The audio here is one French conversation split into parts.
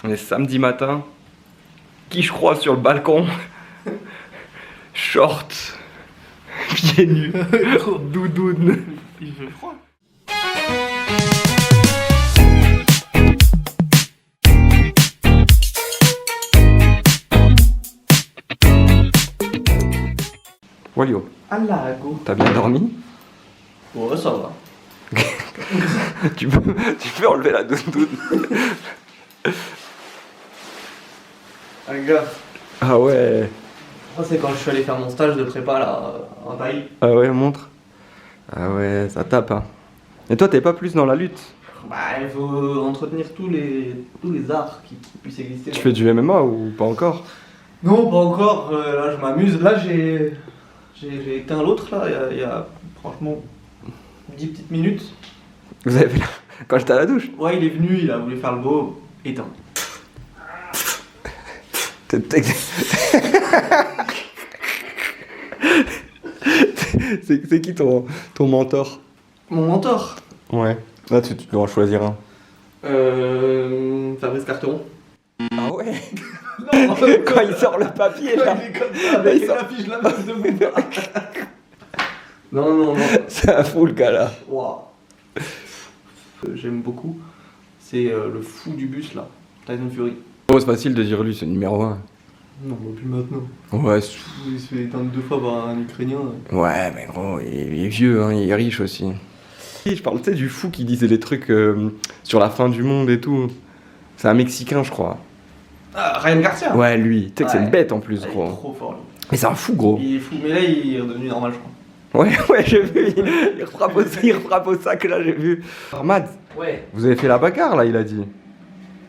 On est samedi matin. Qui je crois sur le balcon? Short, pieds nus, doudoune. Il fait froid. Walio, Allah, go. t'as bien dormi? Ouais, ça va. tu peux enlever la doudoune. Un gars. Ah ouais. Ça, c'est quand je suis allé faire mon stage de prépa là, en Thaï. Ah ouais, montre. Ah ouais, ça tape hein. Et toi, t'es pas plus dans la lutte? Bah, il faut entretenir tous les arts qui puissent exister. Tu fais du MMA ou pas encore? Non, pas encore. Là, je m'amuse. Là, j'ai éteint l'autre là, il y a franchement 10 petites minutes. Vous avez fait quand j'étais à la douche? Ouais, il est venu, il a voulu faire le beau, éteint. C'est qui ton mentor? Mon mentor. Ouais. Là, tu dois en choisir un. Fabrice Carteron. Ah ouais. Non, Quand il sort le papier là. il est comme ça, avec il la fiche la même de mon. Non, non, non. C'est un fou le gars là. Waouh. J'aime beaucoup. C'est le fou du bus là, Tyson Fury. Oh, c'est facile de dire lui, c'est le numéro 1. Non, bah, plus maintenant. Ouais, Il se fait éteindre 2 fois par un Ukrainien. ouais, mais gros, il est vieux, hein, il est riche aussi. Je parle, tu sais, du fou qui disait les trucs sur la fin du monde et tout. C'est un Mexicain, je crois. Ah, Ryan Garcia. Ouais, lui. Tu sais que c'est Ouais. une bête en plus, Il est gros. trop fort lui. Mais c'est un fou, gros. Il est fou, mais là il est redevenu normal, je crois. Ouais, j'ai vu. Il refrappe au sac, là, j'ai vu. Ahmad, Ouais. vous avez fait la bagarre, là, il a dit.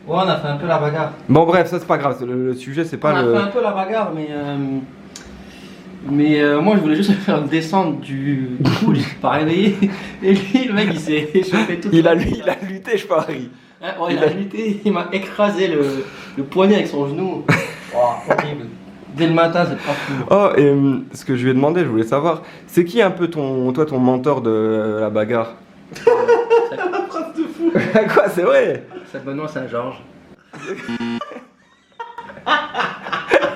Ouais, on a fait un peu la bagarre. Bon, bref, ça, c'est pas grave. Le sujet, c'est On pas a le. fait un peu la bagarre, mais faire une descente du coup, j'ai pas réveillé. Et lui, le mec, il s'est échauffé tout. Il a lutté, je parie. Hein, ouais, il a lutté, il m'a écrasé le poignet avec son genou. Oh, horrible. Dès le matin, c'est pas fou. Oh, et ce que je lui ai demandé, je voulais savoir, c'est qui un peu ton mentor de la bagarre? La phrase de fou. Quoi, c'est vrai? C'est Benoît Saint-Georges.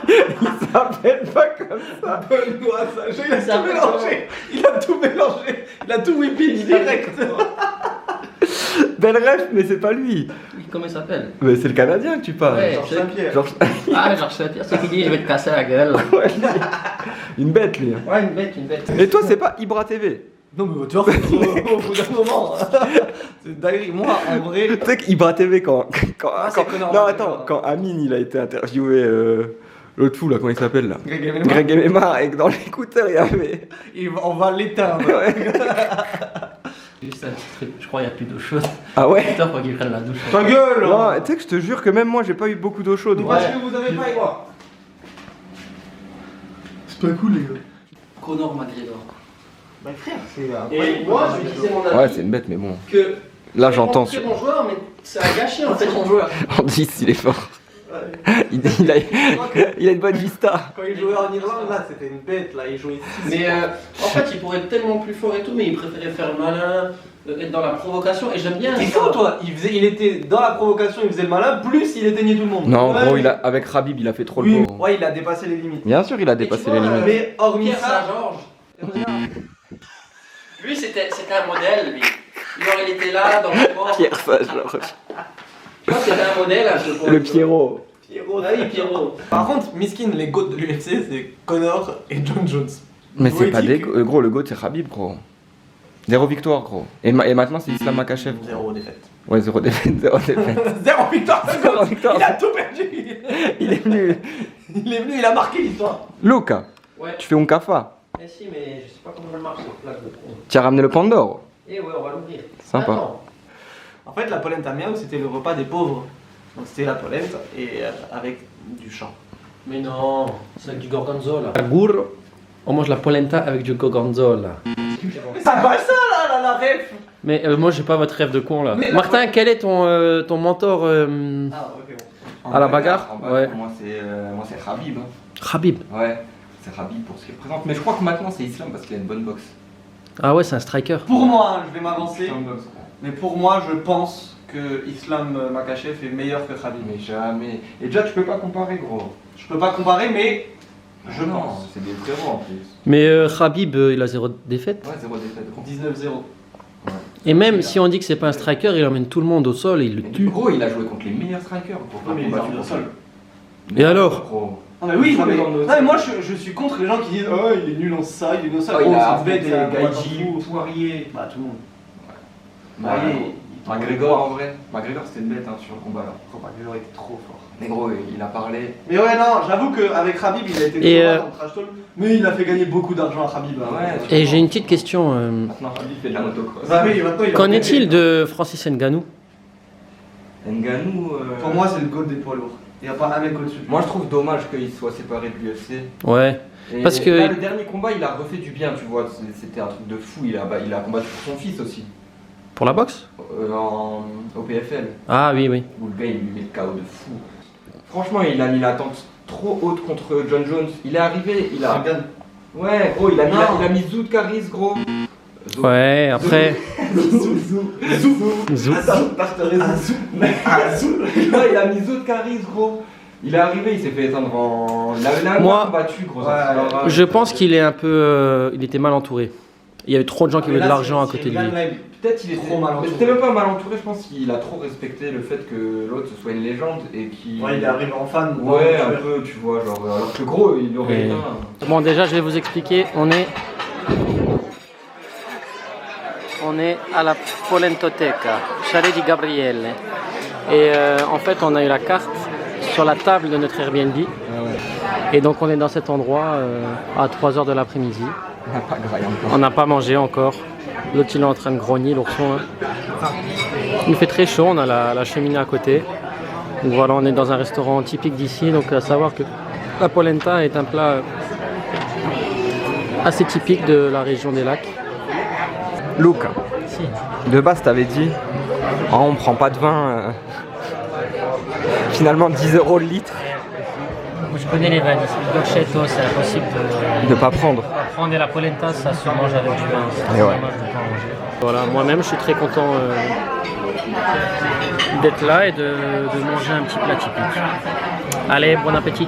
Il s'appelle pas comme ça. Benoît Saint-Georges, il a tout mélangé. Il a tout mélangé. Il a tout whippé direct. Belle ref, mais c'est pas lui. Comment il s'appelle? Mais c'est le Canadien que tu parles. Ouais. Georges Saint-Pierre. Georges- Ah, Georges Saint-Pierre, c'est qui dit je vais te casser la gueule. Ouais, lui. Une bête, lui. Ouais, une bête, une bête. Et toi, c'est pas Ibra TV? Non, mais tu vois, au bout d'un moment. C'est dingue. Moi, en vrai. Tu sais qu'Ibra TV, quand c'est Connor non, McGregor. attends, quand Amine, il a été interviewé, l'autre fou, là, comment il s'appelle, là? Greg Emilmar, Greg Ememar, et que dans l'écouteur, il y avait... on va l'éteindre. Ouais. Juste un petit truc, je crois qu'il n'y a plus d'eau chaude. Ah ouais? Putain, faut qu'il prenne la douche. Ta gueule! Non, tu sais que je te jure que même moi, j'ai pas eu beaucoup d'eau chaude. Ouais. Ouais. que vous avez pas eu. C'est pas cool, les gars. Conor McGregor. Bah, frère, c'est. Et moi, je lui disais mon avis Ouais, c'est une bête, mais bon. que. Là, j'entends Très bon joueur, mais ça a gâché en fait son joueur. en 10, il est fort. Il a une bonne vista. Quand il jouait en Irlande, là, c'était une bête, là, il jouait 6. Mais en fait, il pourrait être tellement plus fort et tout, mais il préférait faire le malin, être dans la provocation, et j'aime bien. T'es ça. fou, toi. Il était dans la provocation, il faisait le malin, plus il éteignait tout le monde. Non, Ouais, gros, mais- avec Khabib, il a fait trop le Oui, beau. ouais, il a dépassé les limites. Bien sûr, il a Et dépassé tu les vois, limites. Mais hormis Pierre ça. Saint-Georges. Lui, c'était un modèle, lui. Genre, il était là dans le sport. Pierre Saint-Georges. Je pense que c'était un modèle. Hein, Le Pierrot. Pierrot. Ah oui, Pierrot. Par contre, Miskin, les GOAT de l'UFC, c'est Conor et John Jones. Mais c'est pas des... Poétique. Gros, le GOAT, c'est Khabib, gros. 0 victoire, gros. Et maintenant, c'est Islam Makhachev. gros. 0 défaite. Ouais, 0 défaite, 0 défaite. 0 victoire, c'est Zéro bon. victoire. Il a tout perdu. Il est venu. Il est venu, il a marqué l'histoire. Luca, Ouais. tu fais un kafa. Mais si, mais je sais pas comment elle marche cette plaque de pro. Tu as ramené le Pandore. Eh ouais, on va l'ouvrir. Sympa. Attends. En fait, la polenta miao, c'était le repas des pauvres. Donc c'était la polenta et avec du champ. Mais non, c'est avec du gorgonzola. Agour, on mange la polenta avec du gorgonzola. Ça va ça là, la ref. Mais moi j'ai pas votre rêve de con là. Mais Martin, quel est ton mentor Ah, ok, bon. À la bagarre. Ouais. Moi, c'est Khabib. Khabib. Ouais, c'est Khabib pour ce qu'il représente. Mais je crois que maintenant, c'est Islam parce qu'il a une bonne boxe. Ah ouais, c'est un striker. Pour moi, je vais m'avancer. Mais pour moi, je pense que Islam Makhachev est meilleur que Khabib. Mais jamais. Et déjà, tu peux pas comparer, gros. Je peux pas comparer, mais je Non, pense. c'est des frérots en plus. Mais Khabib, il a 0 défaite. Ouais, 0 défaite, gros. 19-0. Et même si on dit que c'est pas un striker, il emmène tout le monde au sol et il le Mais tue. gros, il a joué contre les meilleurs strikers. Gros. Non, mais il est Combattu au contre sol. eux. Et alors Gros. Ah mais oui, Faut non, mais, les emmener au non, sol. mais moi je suis contre les gens qui disent oh il est nul en ça, il est nul en ça, Oh, il oh, a c'est bête, affronté c'est un Gaethje, combattant fou. Poirier. Bah tout le monde. Ouais. McGregor en vrai. McGregor c'était une bête hein, sur le combat là. Oh, McGregor était trop fort. Mais gros, il a parlé. Mais ouais non, j'avoue qu'avec Khabib il a été Et, trop mal dans le trash talk, mais il a fait gagner beaucoup d'argent à Khabib. Hein. Ouais. Et j'ai une petite question. Maintenant, Khabib fait de la motocross. Bah oui, maintenant, il a Qu'en fait est-il gagner. de Francis Ngannou? Ngannou. Pour moi c'est le goat des poids lourds. Il n'y a pas un mec au-dessus. Moi je trouve dommage qu'il soit séparé de l'UFC. Ouais. Et Parce que- là, le dernier combat, il a refait du bien, tu vois. C'était un truc de fou. Il a combattu pour son fils aussi. Pour la boxe? Au PFL. Ah oui, oui. Où le gars il lui met le KO de fou. Franchement, il a mis l'attente trop haute contre John Jones. Il est arrivé, il a. Regarde. Ouais, gros, il a mis Zout Caris, gros. Zout. Ouais, après. Zou. Attends, je te raison. Ouais, il a mis Zout Caris, gros. Il est arrivé, il s'est fait éteindre en. Il avait Moi- combattu, gros. Ouais, Je pense qu'il est un peu. Il était mal entouré. Il y avait trop de gens qui Mais voulaient de là, l'argent à c'est côté de Ivan lui. Leb. Peut-être il est Trop mal entouré. Mais c'était même pas mal entouré, je pense qu'il a trop respecté le fait que l'autre ce soit une légende et qu'il. Ouais, il est arrivé en fan. Ouais, un peu, tu vois, genre. Alors que gros, il aurait Et- été un. Bon, déjà, je vais vous expliquer. On est à la Polentoteca, chalet di Gabriele. Et en fait, on a eu la carte sur la table de notre Airbnb. Et donc, on est dans cet endroit à 3h de l'après-midi. On n'a pas graillé encore. On n'a pas mangé encore. L'autre, il est en train de grogner, l'ourson. Hein. Il fait très chaud, on a la cheminée à côté. Donc voilà, on est dans un restaurant typique d'ici. Donc, à savoir que la polenta est un plat assez typique de la région des lacs. Luca, Si. de base, t'avais dit, oh, on prend pas de vin. Finalement, 10 € le litre. Moi, je connais les vannes ici. Le dolcetto, c'est impossible De pas prendre. prendre la polenta, ça se mange avec du vin. C'est Et ouais. dommage de pas en manger. Voilà, moi-même, je suis très content d'être là et de manger un petit plat typique. Allez, bon appétit.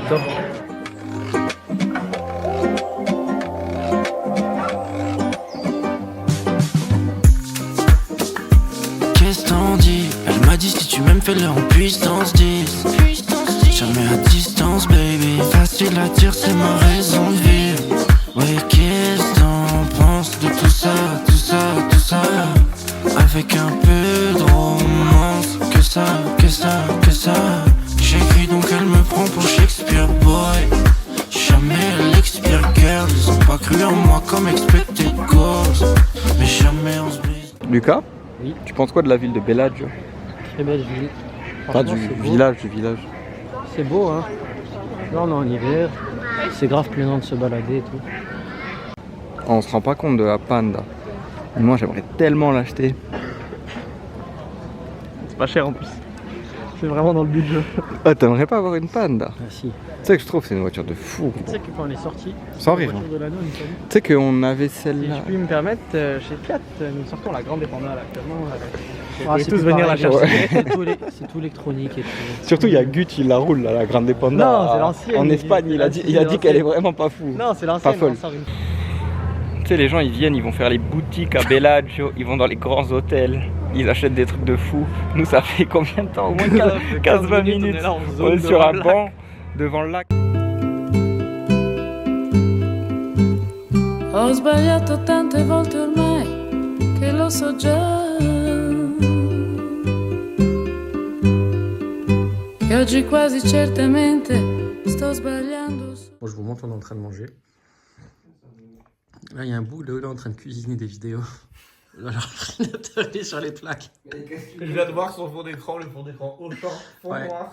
Qu'est-ce t'en dis? Elle m'a dit si tu m'aimes fais-le en puissance 10. Jamais à distance baby. Facile à dire c'est ma raison de vivre. Ouais qu'est-ce t'en penses de tout ça, tout ça, tout ça? Avec un peu de romance. Que ça, que ça, que ça. J'écris donc elle me prend pour Shakespeare boy. Jamais elle expire girl. Ils ont pas cru en moi comme expected goals. Mais jamais on se brise. Lucas, Oui. tu penses quoi de la ville de Bellagio? Très belle ville. Pas du Franchement, c'est beau. village. C'est beau, hein. Là, on est en hiver. C'est grave plaisant de se balader et tout. On se rend pas compte de la panda. Moi, j'aimerais tellement l'acheter. C'est pas cher en plus. C'est vraiment dans le budget. Ah, t'aimerais pas avoir une panda? Ah si. Tu sais que je trouve que c'est une voiture de fou. Tu sais que quand on est sorti, Sans rire. hein. De l'anneau, une seule. Tu sais qu'on avait Si celle-là. je puis me permettre, chez Fiat, nous sortons la grande Panda là actuellement. Vous Ah, pouvez c'est tous plus venir la pareil, chercher. c'est tout électronique et tout. Surtout, il y a Gut, il la roule, là, la grande Panda. Non, c'est l'ancienne. En Espagne, il a dit qu'elle est vraiment pas fou. Non, c'est l'ancienne. Pas folle. on sort une- Tu sais, les gens, ils viennent, ils vont faire les boutiques à Bellagio, ils vont dans les grands hôtels, ils achètent des trucs de fou. Nous, ça fait combien de temps? Au moins 15-20 minutes. On est là en On zone est sur devant un le lac. banc devant le lac. Ho sbagliato tante volte ormai che lo so già. E oggi quasi certamente sto sbagliando. Bon, je vous montre, on est en train de manger. Là, il y a un bout, là où il est en train de cuisiner des vidéos. Alors, l'ordinateur est sur les plaques. Je viens de voir son fond d'écran, le fond d'écran au champ, fond Ouais. noir.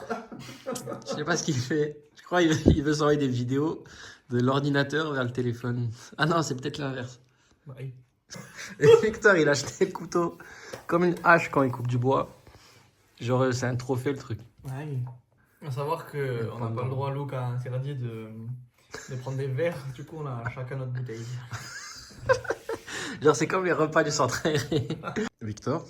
Je sais pas ce qu'il fait. Je crois qu'il veut s'envoyer des vidéos de l'ordinateur vers le téléphone. Ah non, c'est peut-être l'inverse. Ouais. Et Victor, il a acheté le couteau comme une hache quand il coupe du bois. Genre, c'est un trophée le truc. Ouais. À savoir qu'on n'a pas le droit, Luc a interdit de prendre des verres, du coup on a chacun notre bouteille. Genre, c'est comme les repas du centre aéré. Victor,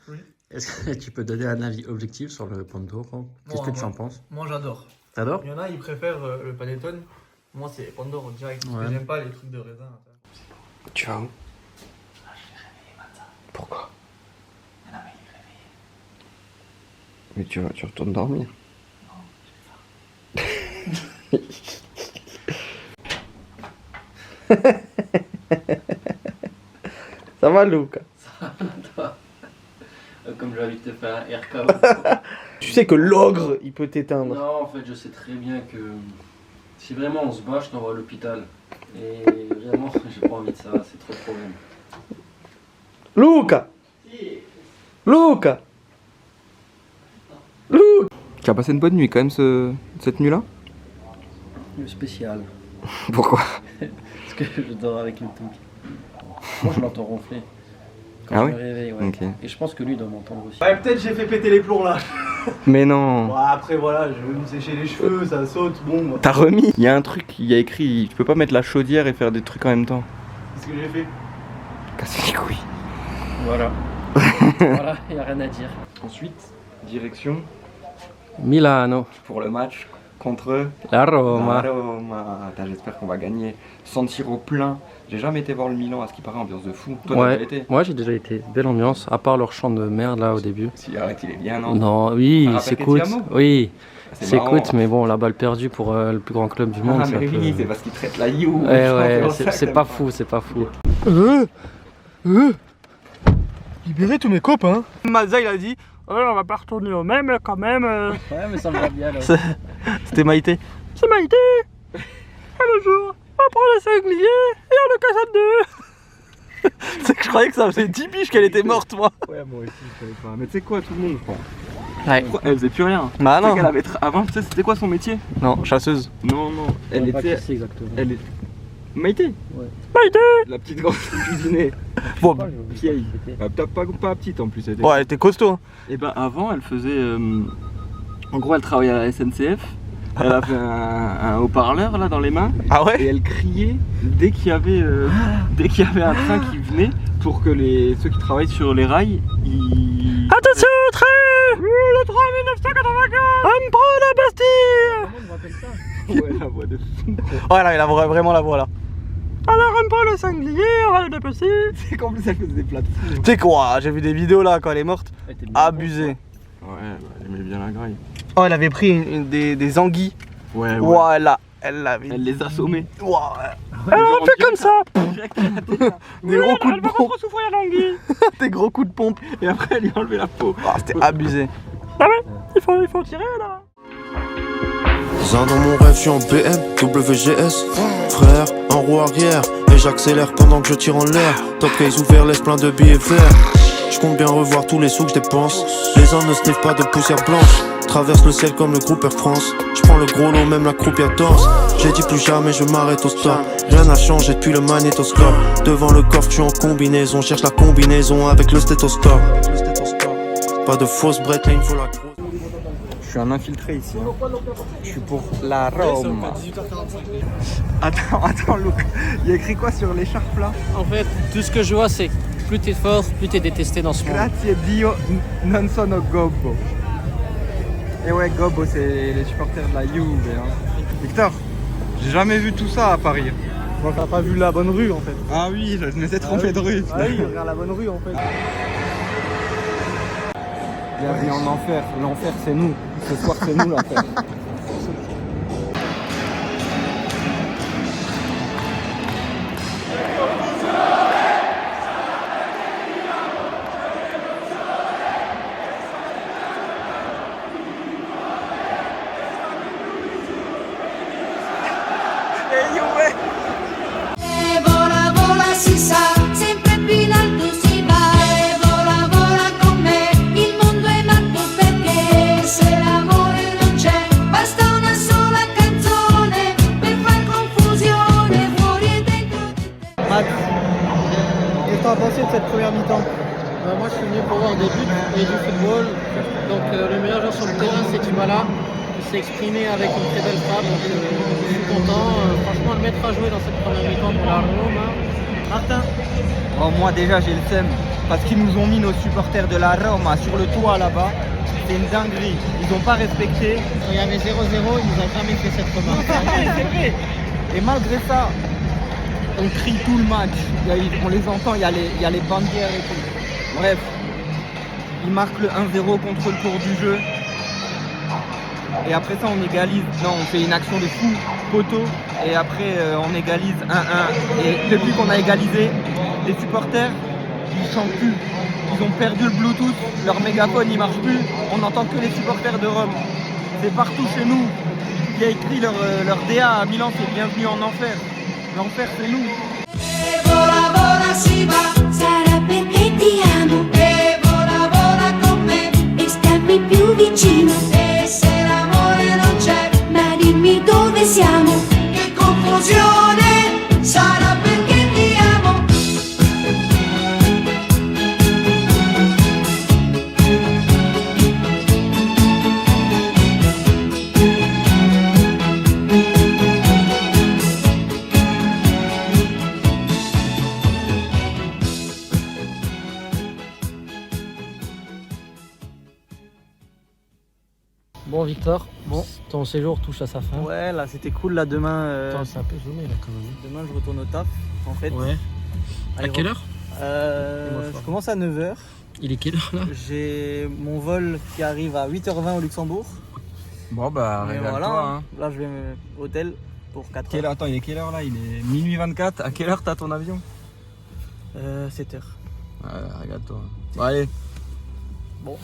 Oui. Est-ce que tu peux donner un avis objectif sur le Pandoro? Qu'est-ce que tu en penses? Moi j'adore. T'adores? Il y en a, ils préfèrent le panettone. Moi c'est Pandoro direct. Parce que j'aime pas les trucs de raisin. Tu vas où? Pourquoi? Mais tu retournes dormir. Ça va, Luca? Comme j'ai envie de te faire un RKO. Tu sais que l'ogre il peut t'éteindre. Non, en fait, je sais très bien que si vraiment on se bat, je t'envoie à l'hôpital. Et vraiment, j'ai pas envie de ça, c'est trop de problème. Luca! Luca! Luca! Tu as passé une bonne nuit quand même cette nuit-là? Le spécial. Pourquoi? Parce que je dors avec une touque. Moi, je l'entends ronfler. Quand Ah je oui? me réveille, ouais. Ok. Et je pense que lui doit m'entendre aussi. Ouais, peut-être j'ai fait péter les plombs là. Mais non. Bon, après voilà, je vais me sécher les cheveux, ça saute, bon. T'as remis? Il y a un truc, il y a écrit, tu peux pas mettre la chaudière et faire des trucs en même temps. C'est ce que j'ai fait. Casser les couilles. Voilà. Voilà, il n'y a rien à dire. Ensuite, direction Milano, pour le match contre la Roma. la Roma. Attends, j'espère qu'on va gagner. Sentir au plein. J'ai jamais été voir le Milan, à ce qui paraît, ambiance de fou. Toi, t'as Ouais, déjà été? moi j'ai déjà été. Belle ambiance, à part leur chant de merde là au début. Si, arrête, il est bien, non? Non, oui, Ça il rappelle s'écoute. Ketty Amo? Oui, C'est s'écoute, marrant. mais bon, la balle perdue pour le plus grand club du monde. Ah, ça mais peut- oui, c'est parce qu'il traite la You. Ouais, c'est pas fou, c'est pas fou. Libérez tous mes copains. Mazza il a dit on va pas retourner au même quand même. Ouais, mais ça me va bien là. C'était Maïté. C'est Maïté. Et le jour, on prend le sanglier et on le casse en deux. C'est que je croyais que ça faisait 10 piges qu'elle était morte moi. Ouais, moi aussi, je savais pas. Mais tu sais quoi, tout le monde, je crois. Ouais. Elle faisait plus rien. Bah Tu sais non. qu'elle avait Avant, tu sais, c'était quoi son métier? Non, chasseuse. Non, non. Elle était. exactement. Elle est. Maïté? Ouais. Maïté. La petite grande cuisinée. Bon, Vieille. Pas petite en plus. Elle était. ouais, elle était costaud. Hein. Et ben avant, elle faisait. En gros, elle travaillait à la SNCF. Elle avait un haut-parleur là dans les mains. Ah ouais. Et elle criait dès qu'il y avait un train qui venait pour que ceux qui travaillent sur les rails, ils. Attention au train. Le train 1995. On prend la Bastille. Ouais, la voix de fou. Ouais là, il a vraiment la voix là. Alors on prend le sanglier, on va le dépecer. C'est qu'en plus elle faisait des plats de fou. Tu sais quoi, j'ai vu des vidéos là quand elle est morte. Abusé. Ouais, bah, elle aimait bien la graille. Oh, elle avait pris des anguilles. Ouais, ouais. Voilà, elle l'avait. Elle les assommait. Ouah. Elle a fait comme ça. Des gros coups de pompe. souffrir l'anguille. Des gros coups de pompe. Et après elle lui a enlevé la peau. Ah, c'était abusé. Ah ouais, il faut tirer là. Zin dans mon rêve, je suis en BM, WGS. Frère, en roue arrière, et j'accélère pendant que je tire en l'air. Top case ouvert, laisse plein de billets verts. Je compte bien revoir tous les sous que je dépense. Les uns ne sniffent pas de poussière blanche. Traverse le ciel comme le groupe Air France. Je prends le gros lot, même la croupière danse. J'ai dit plus jamais, je m'arrête au stop. Rien n'a changé depuis le magnétoscope. Devant le coffre, je suis en combinaison. Cherche la combinaison avec le stéthoscope. Pas de fausse brette, là il me faut la grosse. Je suis un infiltré ici. Hein. Je suis pour la Roma. Attends, Luke. Il y a écrit quoi sur l'écharpe là? En fait, tout ce que je vois, c'est plus t'es fort, plus t'es détesté dans ce monde. Grazie Dio non sono gobbo. Et ouais, gobbo c'est les supporters de la Juve. Hein. Victor, j'ai jamais vu tout ça à Paris. Bon, t'as pas vu la bonne rue en fait. Ah oui, je me suis trompé de rue. Ah oui, regarde la bonne rue en fait. Bienvenue en enfer. L'enfer c'est nous. Ce soir c'est nous l'enfer. Vola, vola, si sa, sempre più in alto si va. E vola, vola con me, il mondo è matto perché se l'amore non c'è, basta una sola canzone per far confusione fuori e dentro di te. Max, qu'est-ce que t'as pensé de cette première mi-temps? Moi je suis venu pour voir des buts et du football. Donc le meilleur joueur sur le terrain c'est Dybala. Il s'est exprimé avec une très belle frappe. Donc je suis content. Franchement le maître à jouer dans cette première mi-temps pour la Roma. Martin. Oh, moi déjà j'ai le seum parce qu'ils nous ont mis nos supporters de la Roma sur le toit là-bas. C'est une dinguerie. Ils n'ont pas respecté. Quand il y avait 0-0, ils nous ont jamais fait cette remarque. C'est vrai. Et malgré ça, on crie tout le match. On les entend, il y a les bandières et tout. Bref, ils marquent le 1-0 contre le cours du jeu. Et après ça, on égalise. Non, on fait une action de fou, poteau. Et après, on égalise 1-1. Et depuis qu'on a égalisé, les supporters, ils chantent plus. Ils ont perdu le Bluetooth, leur mégaphone il marche plus. On n'entend que les supporters de Rome. C'est partout chez nous. Il y a écrit leur DA à Milan, c'est bienvenue en enfer. L'enfer, c'est nous. E vola vola si va, sarà perché ti amo. E vola vola con me, e stammi più vicino. E se l'amore non c'è, ma dimmi dove siamo. Che confusione, sarà perché ti amo. Bon Victor, ton séjour touche à sa fin. Ouais, là c'était cool. Là demain, Attends, c'est un peu zoomé là quand même. demain je retourne au taf. En fait, Ouais. À quelle heure? Je commence à 9h. Il est quelle heure là? J'ai mon vol qui arrive à 8h20 au Luxembourg. Bon bah, Et régale-toi. voilà, Hein. Là je vais au hôtel pour 4 Quelle heures. heure, attends, il est quelle heure là? Il est minuit 24. À quelle heure t'as ton avion? 7h. Ouais, regarde-toi. Bon, allez. Bon.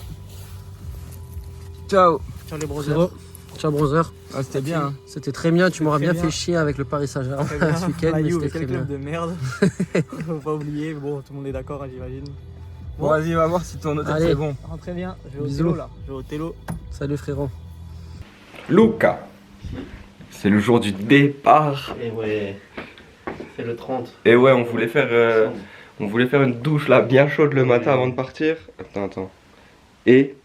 Ciao. Ciao les Frérot, brothers. ciao brother. Ah, c'était bien. Hein. C'était très bien, tu m'auras très bien bien. fait chier avec le Paris Saint-Germain Très bien. ce week-end, La mais Juve, c'était quel très bien. club de merde. Faut pas oublier, bon tout le monde est d'accord hein, j'imagine. Bon, vas-y, on va voir si ton hôtel Allez. c'est bon. Rentrez bien, je vais au Bisous. télo là. Je vais au télo. Salut frérot. Luca. C'est le jour du départ. Et ouais, c'est le 30. Et ouais, on voulait faire une douche là bien chaude le matin avant de partir. Attends. Et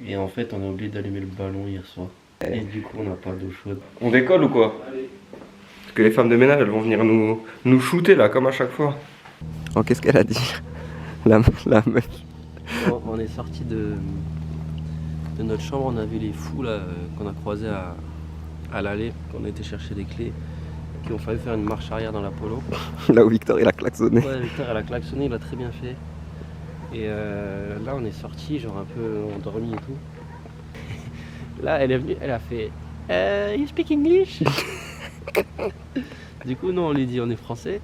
Et en fait, on a oublié d'allumer le ballon hier soir. Et du coup, on n'a pas d'eau chaude. on décolle ou quoi? Parce que les femmes de ménage elles vont venir nous shooter là comme à chaque fois. Oh, qu'est-ce qu'elle a dit? La meuf. On est sorti de notre chambre, on a vu les fous là qu'on a croisés à l'allée, qu'on a été chercher des clés, qui ont failli faire une marche arrière dans l'Apollo. Là où Victor il a klaxonné. Ouais, Victor elle a klaxonné, il a très bien fait. Et là on est sorti, genre un peu endormi et tout. Là elle est venue, elle a fait You speak English? Du coup nous on lui dit on est français.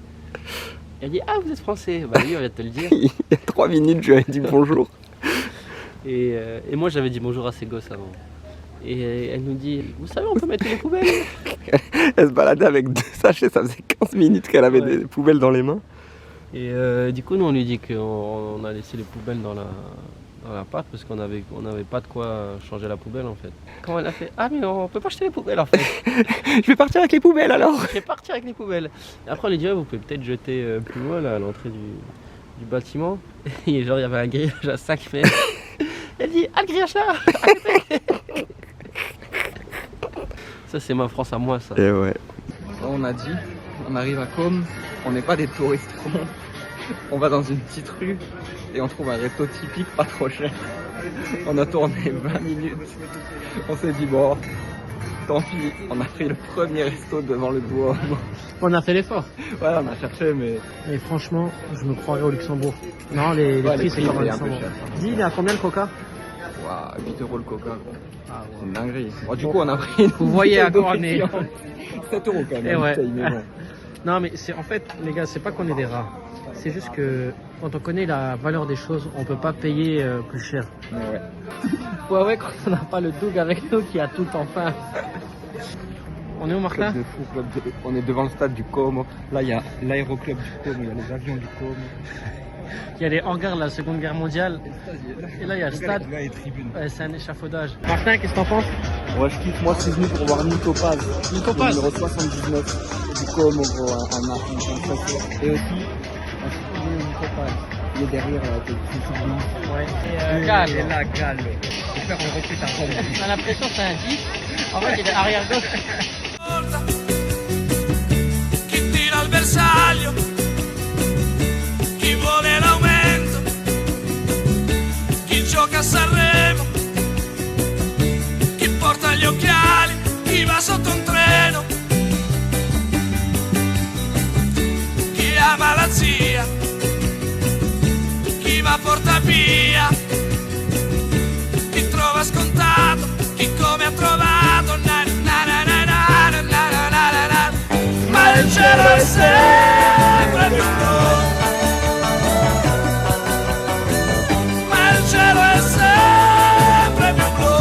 Elle dit ah vous êtes français? Bah oui on vient de te le dire. Il y a 3 minutes je lui ai dit bonjour. Et moi j'avais dit bonjour à ces gosses avant. Et elle nous dit vous savez on peut mettre les poubelles? Elle se baladait avec 2 sachets, ça faisait 15 minutes qu'elle avait Ouais. des poubelles dans les mains. Et du coup, nous, on lui dit qu'on a laissé les poubelles dans l'appart parce qu'on avait pas de quoi changer la poubelle en fait. Quand elle a fait ah, mais on peut pas jeter les poubelles en fait. Je vais partir avec les poubelles alors. Je vais partir avec les poubelles. Et après, on lui dit ouais, vous pouvez peut-être jeter plus loin là, à l'entrée du bâtiment. Et genre, il y avait un grillage à 5 mètres. Elle dit ah, le grillage là. Ça, c'est ma France à moi, ça. Et ouais. On a dit, on arrive à Com, on n'est pas des touristes ronds. On va dans une petite rue et on trouve un resto typique pas trop cher. On a tourné 20 minutes. On s'est dit bon, tant pis, on a pris le premier resto devant le Duomo. On a fait l'effort. Ouais, on a cherché mais... Et franchement, je me croirais au Luxembourg. Non, les Ouais, prix, les c'est prix, pas au c'est un peu Luxembourg. cher. Dis, il est à combien le coca? Waouh, 8 € le coca. Ah, C'est une dinguerie. Bon, du coup, on a pris une Vous voyez à bouteille quoi on est. d'eau pétillante. 7 € quand même. Et ouais. bouteille, mais bon. Non, mais c'est en fait, les gars, c'est pas qu'on est des rats. C'est juste que quand on connaît la valeur des choses, on peut pas payer plus cher. Mais ouais. Ouais, quand on n'a pas le Doug avec nous qui a tout enfin. On est où, Martin? Club de fou, on est devant le stade du Como. Là, il y a l'aéroclub du Como, il y a les avions du Como. Il y a les hangars de la Seconde Guerre mondiale. Et là, il y a le stade. Là, les tribunes. Ouais, c'est un échafaudage. Martin, qu'est-ce que t'en penses? Ouais, je kiffe. Moi, je suis venu pour voir Nico Paz. Nico Paz. Le numéro 79 du Como, gros, un Argentin très fort. Et aussi, Nico Paz. Il est derrière la tête. Ouais. Et Gal. Il est là, Gal. J'espère qu'on recrute un peu. On a l'impression que c'est un 10. En fait, il est arrière gauche. Chi tira al bersaglio trovato, na na na na na na na na na na. Ma il cielo è sempre più blu, ma il cielo è sempre più blu.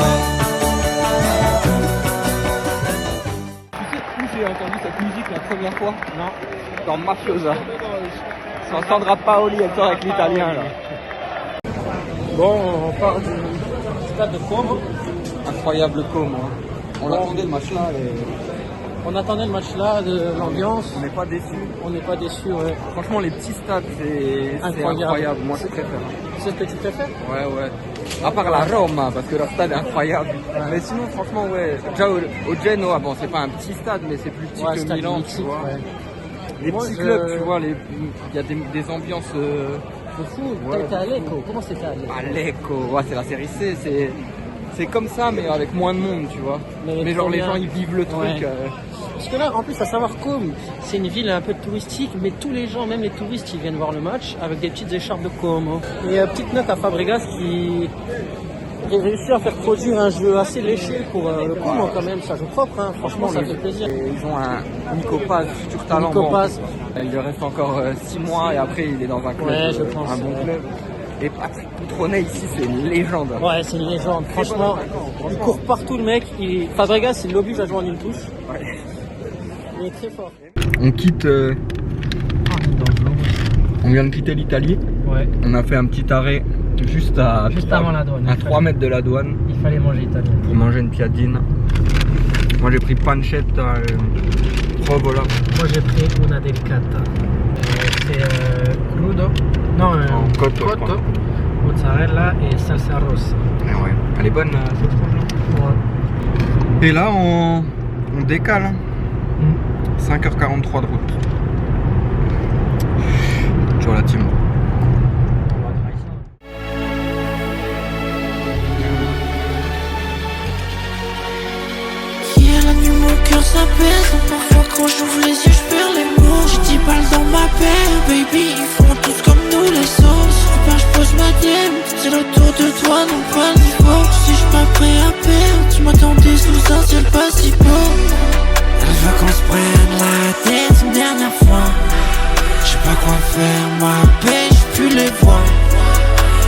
Tu sais où j'ai entendu cette musique la première fois? Non. Dans Mafiosa. C'est Sandra Paoli, elle sort avec l'italien là. Bon, on part du stade de Como. Incroyable Como. Hein. On attendait le match là et On attendait le match là, de l'ambiance. on n'est pas déçus. On n'est pas déçus, ouais. Franchement, les petits stades, c'est incroyable. Moi, je préfère. C'est ce que tu préfères? Ouais, ouais. À part la Roma, parce que leur stade est incroyable. Mais sinon, franchement, ouais. Déjà, au Genoa, bon, c'est pas un petit stade, mais c'est plus petit Ouais, que stade Milan, mythique, tu vois. ouais. Les Moi, petits je- clubs, tu vois, il y a des ambiances. De fou. Ouais. T'as été à Lecco. Comment c'était à Lecco? À Lecco, ouais, c'est la série C, c'est comme ça, mais avec moins de monde, tu vois. Mais Mais genre, les combien? gens, ils vivent le truc. Ouais. Parce que là, en plus, à savoir Comme, c'est une ville un peu touristique, mais tous les gens, même les touristes, ils viennent voir le match avec des petites écharpes de Como. Et petite note à Fabregas qui a réussi à faire produire un jeu assez léché pour le Como quand même, ça joue propre, hein. Franchement, ça fait plaisir. Et ils ont un Nico Paz, futur talent. Nico bon. Paz. Il lui reste encore 6 mois et après il est dans un club, Ouais, je pense, un bon ouais. club. Et Patrick Poutronet ici, c'est une légende. Ouais, c'est une légende. Franchement, il court partout le mec. Fabregas, il l'oblige à jouer en une touche. Ouais. Il est très fort. On quitte. On vient de quitter l'Italie. Ouais, On a fait un petit arrêt juste avant la douane. à 3 mètres de la douane Il fallait manger italien. pour manger une piadine. Moi j'ai pris pancetta provola. Moi j'ai pris una delicata. C'est crudo. Non, En côte, je crois. mozzarella et salsa rossa. Ah ouais. Elle est bonne cette chose-là. Ouais. Et là on décale. 5h43 de route. Sur la team. Yeah, la nuit mon cœur s'apaise. Parfois quand j'ouvre les yeux je perds les mots. J'ai 10 balles dans ma paire, baby. Ils font tous comme nous les autres. Tu pars je pose ma dème. C'est le tour de toi, non pas le niveau. Si je suis pas prêt à perdre, tu m'attendais sous un ciel pas si beau. Elle veut qu'on se prenne la tête une dernière fois. Je sais pas quoi faire, ma paix, j'ai plus les voix.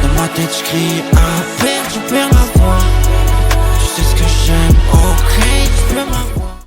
Dans ma tête je crie